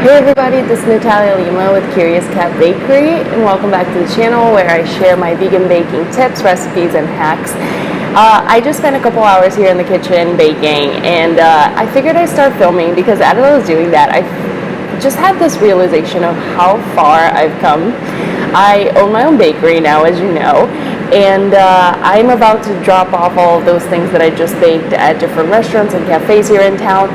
Hey everybody, this is Natalia Lima with Curious Cat Bakery, and welcome back to the channel where I share my vegan baking tips, recipes, and hacks. I just spent a couple hours here in the kitchen baking, and I figured I'd start filming because as I was doing that, I just had this realization of how far I've come. I own my own bakery now, as you know, and I'm about to drop off all of those things that I just baked at different restaurants and cafes here in town.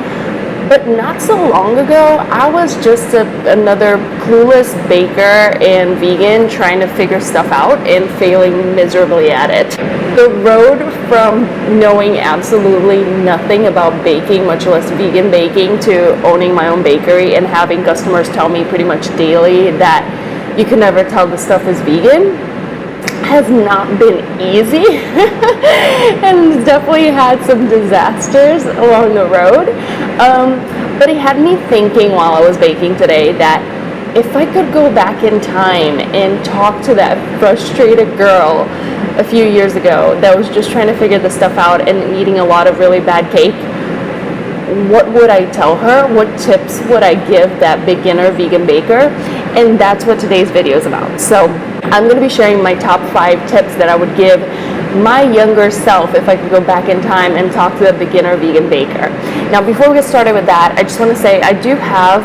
But not so long ago, I was just another clueless baker and vegan trying to figure stuff out and failing miserably at it. The road from knowing absolutely nothing about baking, much less vegan baking, to owning my own bakery and having customers tell me pretty much daily that you can never tell the stuff is vegan has not been easy and definitely had some disasters along the road. But it had me thinking while I was baking today that if I could go back in time and talk to that frustrated girl a few years ago that was just trying to figure this stuff out and eating a lot of really bad cake, what would I tell her? What tips would I give that beginner vegan baker? And that's what today's video is about. So I'm going to be sharing my top 5 tips that I would give my younger self if I could go back in time and talk to a beginner vegan baker. Now, before we get started with that, I just want to say I do have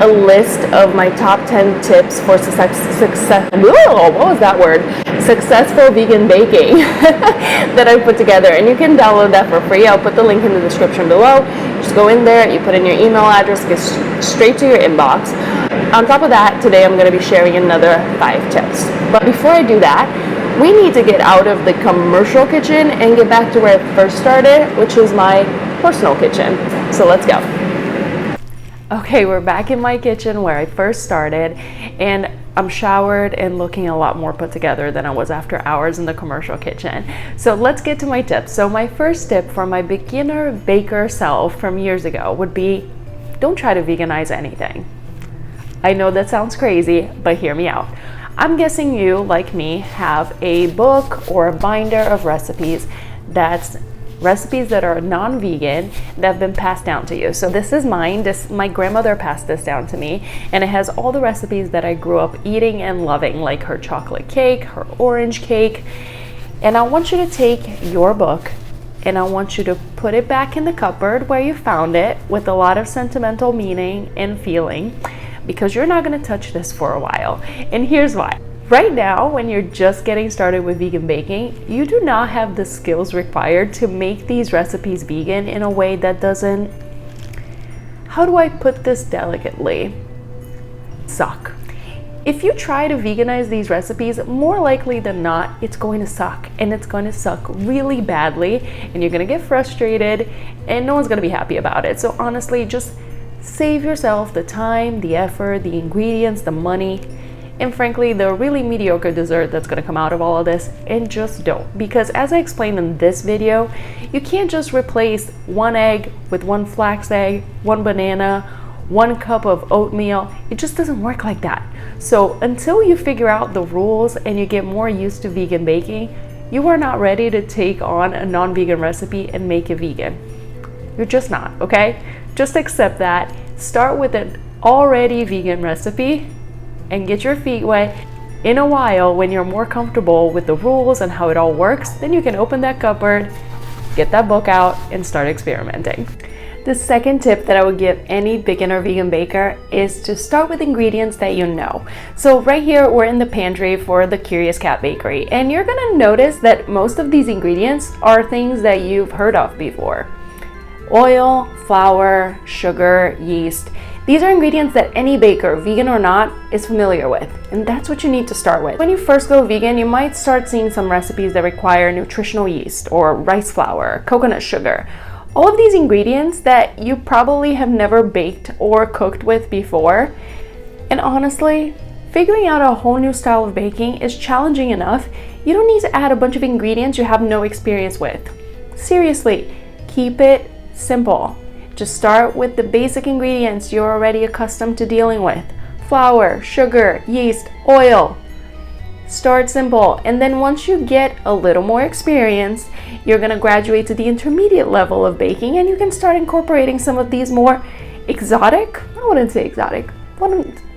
a list of my top 10 tips for successful vegan baking that I put together, and you can download that for free. I'll put the link in the description below. Just go in there, you put in your email address, it gets straight to your inbox. On top of that, today I'm going to be sharing another 5 tips. But before I do that, we need to get out of the commercial kitchen and get back to where I first started, which is my personal kitchen. So let's go. Okay, we're back in my kitchen where I first started, and I'm showered and looking a lot more put together than I was after hours in the commercial kitchen. So let's get to my tips. So my first tip for my beginner baker self from years ago would be, don't try to veganize anything. I know that sounds crazy, but hear me out. I'm guessing you, like me, have a book or a binder of recipes that's recipes that are non-vegan that have been passed down to you. So this is mine. My grandmother passed this down to me, and it has all the recipes that I grew up eating and loving, like her chocolate cake, her orange cake. And I want you to take your book and I want you to put it back in the cupboard where you found it with a lot of sentimental meaning and feeling, because you're not going to touch this for a while. And here's why. Right now, when you're just getting started with vegan baking, you do not have the skills required to make these recipes vegan in a way that doesn't, how do I put this delicately, suck. If you try to veganize these recipes, more likely than not, it's going to suck, and it's going to suck really badly, and you're going to get frustrated, and no one's going to be happy about it. So honestly, just save yourself the time, the effort, the ingredients, the money, and frankly, the really mediocre dessert that's going to come out of all of this, and just don't. Because as I explained in this video, you can't just replace 1 egg with 1 flax egg, 1 banana, 1 cup of oatmeal. It just doesn't work like that. So until you figure out the rules and you get more used to vegan baking, you are not ready to take on a non-vegan recipe and make it vegan. You're just not, okay? Just accept that. Start with an already vegan recipe and get your feet wet. In a while, when you're more comfortable with the rules and how it all works, then you can open that cupboard, get that book out, and start experimenting. The second tip that I would give any beginner vegan baker is to start with ingredients that you know. So right here, we're in the pantry for the Curious Cat Bakery, and you're gonna notice that most of these ingredients are things that you've heard of before. Oil, flour, sugar, yeast. These are ingredients that any baker, vegan or not, is familiar with, and that's what you need to start with. When you first go vegan, you might start seeing some recipes that require nutritional yeast or rice flour, coconut sugar. All of these ingredients that you probably have never baked or cooked with before. And honestly, figuring out a whole new style of baking is challenging enough. You don't need to add a bunch of ingredients you have no experience with. Seriously, keep it simple. Just start with the basic ingredients you're already accustomed to dealing with. Flour, sugar, yeast, oil. Start simple, and then once you get a little more experience, you're going to graduate to the intermediate level of baking, and you can start incorporating some of these more exotic, I wouldn't say exotic,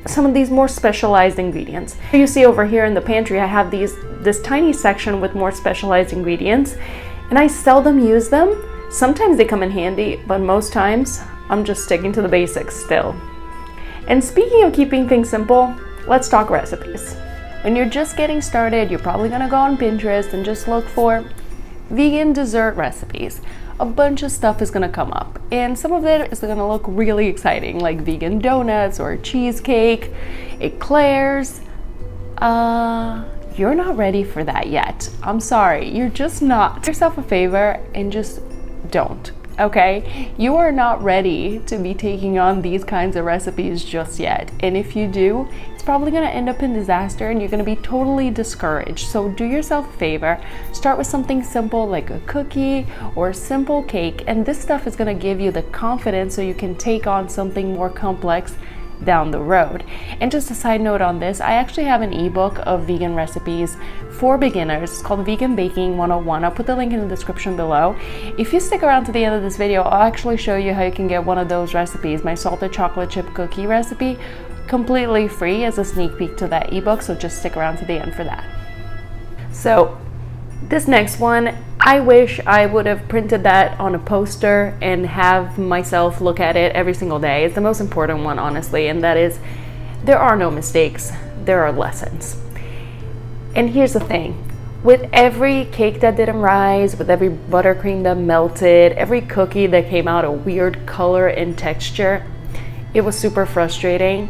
some of these more specialized ingredients. You see over here in the pantry, I have this tiny section with more specialized ingredients, and I seldom use them. Sometimes they come in handy, but most times I'm just sticking to the basics still. And speaking of keeping things simple, let's talk recipes. When you're just getting started, you're probably gonna go on Pinterest and just look for vegan dessert recipes. A bunch of stuff is gonna come up, and some of it is gonna look really exciting, like vegan donuts or cheesecake, eclairs. You're not ready for that yet. I'm sorry, you're just not. Do yourself a favor and just don't, okay? You are not ready to be taking on these kinds of recipes just yet, and if you do, it's probably gonna end up in disaster and you're gonna be totally discouraged. So do yourself a favor, start with something simple like a cookie or a simple cake, and this stuff is gonna give you the confidence so you can take on something more complex down the road. And just a side note on this, I actually have an ebook of vegan recipes for beginners. It's called Vegan Baking 101. I'll put the link in the description below. If you stick around to the end of this video, I'll actually show you how you can get one of those recipes, my salted chocolate chip cookie recipe, completely free as a sneak peek to that ebook, so just stick around to the end for that. So this next one, I wish I would have printed that on a poster and have myself look at it every single day. It's the most important one, honestly, and that is, there are no mistakes, there are lessons. And here's the thing, with every cake that didn't rise, with every buttercream that melted, every cookie that came out a weird color and texture, it was super frustrating,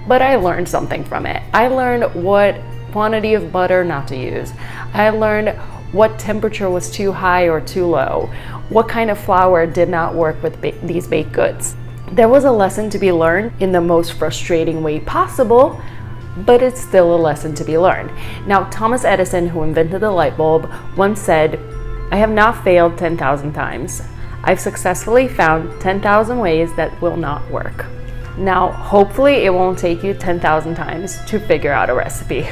but I learned something from it. I learned what quantity of butter not to use. I learned what temperature was too high or too low, what kind of flour did not work with these baked goods. There was a lesson to be learned in the most frustrating way possible, but it's still a lesson to be learned. Now, Thomas Edison, who invented the light bulb, once said, "I have not failed 10,000 times. I've successfully found 10,000 ways that will not work." Now, hopefully it won't take you 10,000 times to figure out a recipe,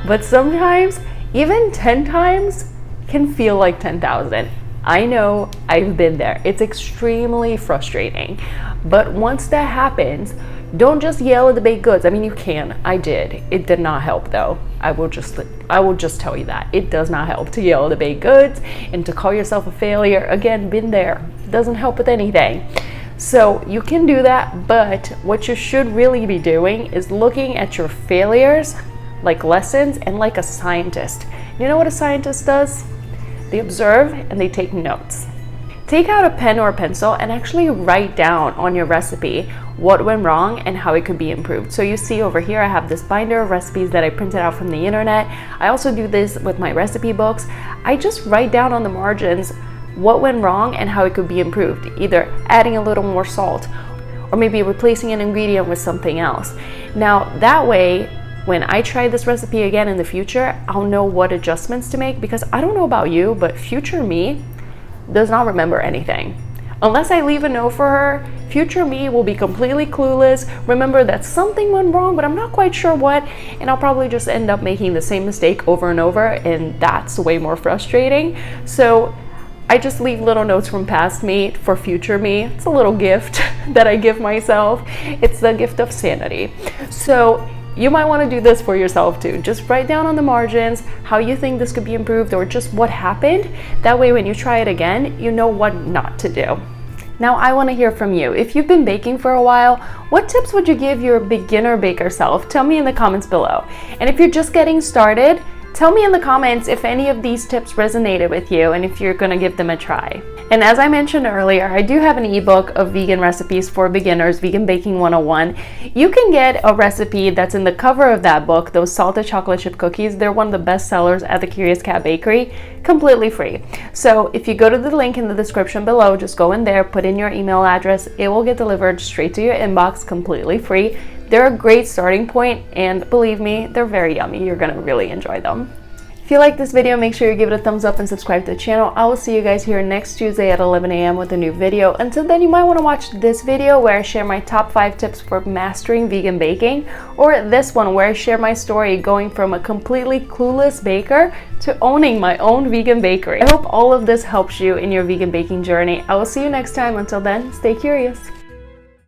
but sometimes even 10 times can feel like 10,000. I know, I've been there. It's extremely frustrating. But once that happens, don't just yell at the baked goods. I mean, you can. I did. It did not help though. I will just tell you that. It does not help to yell at the baked goods and to call yourself a failure. Again, been there. It doesn't help with anything. So you can do that, but what you should really be doing is looking at your failures like lessons and like a scientist. You know what a scientist does? They observe and they take notes. Take out a pen or a pencil and actually write down on your recipe what went wrong and how it could be improved. So you see over here, I have this binder of recipes that I printed out from the internet. I also do this with my recipe books. I just write down on the margins what went wrong and how it could be improved, either adding a little more salt or maybe replacing an ingredient with something else. Now that way, when I try this recipe again in the future, I'll know what adjustments to make, because I don't know about you, but future me does not remember anything. Unless I leave a note for her, future me will be completely clueless, remember that something went wrong, but I'm not quite sure what, and I'll probably just end up making the same mistake over and over, and that's way more frustrating. So I just leave little notes from past me for future me. It's a little gift that I give myself. It's the gift of sanity. So you might want to do this for yourself too. Just write down on the margins how you think this could be improved or just what happened. That way when you try it again, you know what not to do. Now I want to hear from you. If you've been baking for a while, what tips would you give your beginner baker self? Tell me in the comments below. And if you're just getting started, tell me in the comments if any of these tips resonated with you and if you're going to give them a try. And as I mentioned earlier, I do have an ebook of vegan recipes for beginners, Vegan Baking 101. You can get a recipe that's in the cover of that book, those salted chocolate chip cookies. They're one of the best sellers at the Curious Cat Bakery, completely free. So if you go to the link in the description below, just go in there, put in your email address. It will get delivered straight to your inbox, completely free. They're a great starting point, and believe me, they're very yummy. You're gonna really enjoy them. If you like this video, make sure you give it a thumbs up and subscribe to the channel. I will see you guys here next Tuesday at 11 a.m. with a new video. Until then, you might want to watch this video where I share my top 5 tips for mastering vegan baking, or this one where I share my story going from a completely clueless baker to owning my own vegan bakery. I hope all of this helps you in your vegan baking journey. I will see you next time. Until then, stay curious.